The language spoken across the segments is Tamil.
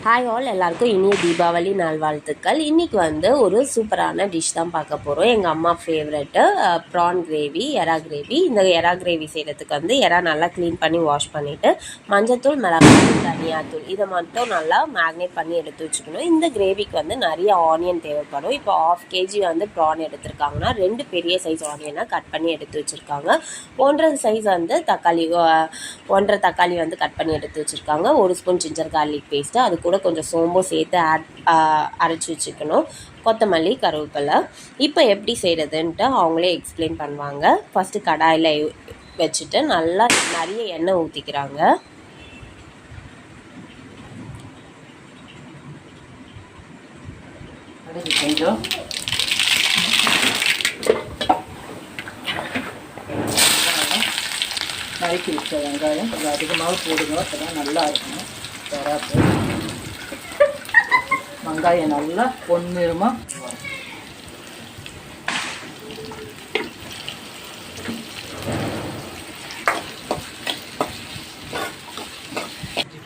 ஹாய் ஆல், எல்லாருக்கும் இனிய தீபாவளி நல்வாழ்த்துக்கள். இன்றைக்கி வந்து ஒரு சூப்பரான டிஷ் தான் பார்க்க போகிறோம். எங்கள் அம்மா ஃபேவரெட்டு ப்ரான் கிரேவி, எறா கிரேவி. இந்த எறா கிரேவி செய்கிறதுக்கு வந்து எறா நல்லா க்ளீன் பண்ணி வாஷ் பண்ணிவிட்டு மஞ்சத்தூள், மிளகாத்தூள், தனியாத்தூள் இதை மட்டும் நல்லா மேக்னேட் பண்ணி எடுத்து வச்சுக்கணும். இந்த கிரேவிக்கு வந்து நிறைய ஆனியன் தேவைப்படும். இப்போ 1/2 kg வந்து ப்ரான் எடுத்துருக்காங்கன்னா 2 பெரிய சைஸ் ஆனியனை கட் பண்ணி எடுத்து வச்சுருக்காங்க. 1.5 சைஸ் வந்து தக்காளி, 1.5 தக்காளி வந்து கட் பண்ணி எடுத்து வச்சுருக்காங்க. 1 ஸ்பூன் ஜிஞ்சர் கார்லிக் பேஸ்ட்டு, அது கூட கொஞ்சம் சோம்பும் சேர்த்து அரைச்சி வச்சுக்கணும். கொத்தமல்லி, கருவேப்பிலை. இப்போ எப்படி செய்கிறதுன்ட்டு அவங்களே எக்ஸ்பிளைன் பண்ணுவாங்க. ஃபஸ்ட்டு கடாயில் வச்சுட்டு நல்லா நிறைய எண்ணெய் ஊற்றிக்கிறாங்க. கொஞ்சம் நறுக்கி வச்ச வெங்காயம் கொஞ்சம் அதிகமாக போடுங்க, அப்போ தான் நல்லா இருக்கணும். வெங்காயம் நல்லா பொன்னிறமாக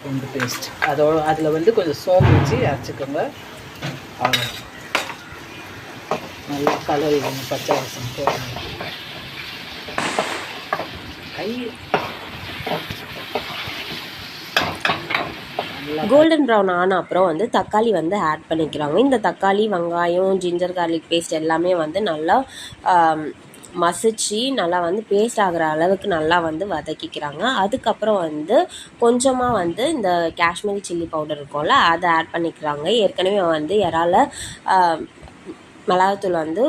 பூண்டு பேஸ்ட் அதில் வந்து கொஞ்சம் சோம்பு வச்சு அரைச்சிக்கோங்க. நல்லா கலரி பச்சை வாசம் போடணும். கோல்டன் ப்ரௌன் ஆன அப்புறம் வந்து தக்காளி வந்து ஆட் பண்ணிக்கிறாங்க. இந்த தக்காளி, வெங்காயம், ஜிஞ்சர் கார்லிக் பேஸ்ட் எல்லாமே வந்து நல்லா மசிச்சு நல்லா வந்து பேஸ்ட் ஆகிற அளவுக்கு நல்லா வந்து வதக்கிக்கிறாங்க. அதுக்கப்புறம் வந்து கொஞ்சமாக வந்து இந்த காஷ்மீரி சில்லி பவுடர் இருக்கும்ல, அதை ஆட் பண்ணிக்கிறாங்க. ஏற்கனவே வந்து இறால மிளகாத்தூள் வந்து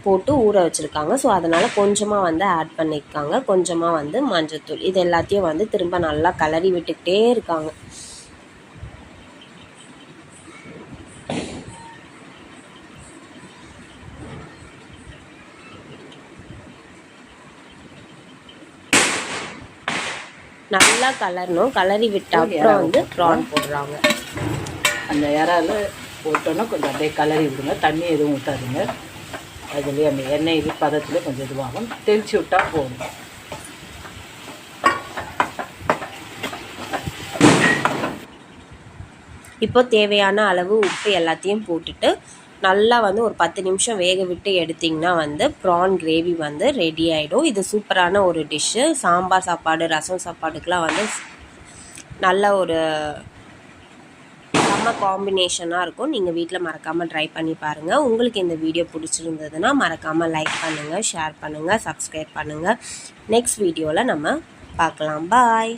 போட்டு ஊற வச்சுருக்காங்க. ஸோ அதனால் கொஞ்சமாக வந்து ஆட் பண்ணியிருக்காங்க. கொஞ்சமாக வந்து மஞ்சத்தூள். இது எல்லாத்தையும் வந்து திரும்ப நல்லா கலரி விட்டுக்கிட்டே இருக்காங்க. நல்லா கலரணும். கலரி விட்ட அப்புறம் வந்து ப்ரான் போடுறாங்க. அந்த இறால போட்டோன்னா கொஞ்சம் அப்படியே கலரி விடுங்க. தண்ணி எதுவும் ஊற்றாதுங்க. அதுலேயே அந்த எண்ணெய் இது பதத்தில் கொஞ்சம் இதுவாகும். தெளிச்சு விட்டால் போதும். இப்போ தேவையான அளவு உப்பு எல்லாத்தையும் போட்டுட்டு நல்லா வந்து ஒரு 10 நிமிஷம் வேக விட்டு எடுத்திங்கன்னா வந்து ப்ரான் கிரேவி வந்து ரெடி ஆகிடும். இது சூப்பரான ஒரு டிஷ்ஷு. சாம்பார் சாப்பாடு, ரசம் சாப்பாடுக்கெலாம் வந்து நல்ல ஒரு செம்ம காம்பினேஷனாக இருக்கும். நீங்கள் வீட்டில் மறக்காமல் ட்ரை பண்ணி பாருங்கள். உங்களுக்கு இந்த வீடியோ பிடிச்சிருந்ததுன்னா மறக்காமல் லைக் பண்ணுங்கள், ஷேர் பண்ணுங்கள், சப்ஸ்கிரைப் பண்ணுங்கள். நெக்ஸ்ட் வீடியோவில் நம்ம பார்க்கலாம். பாய்.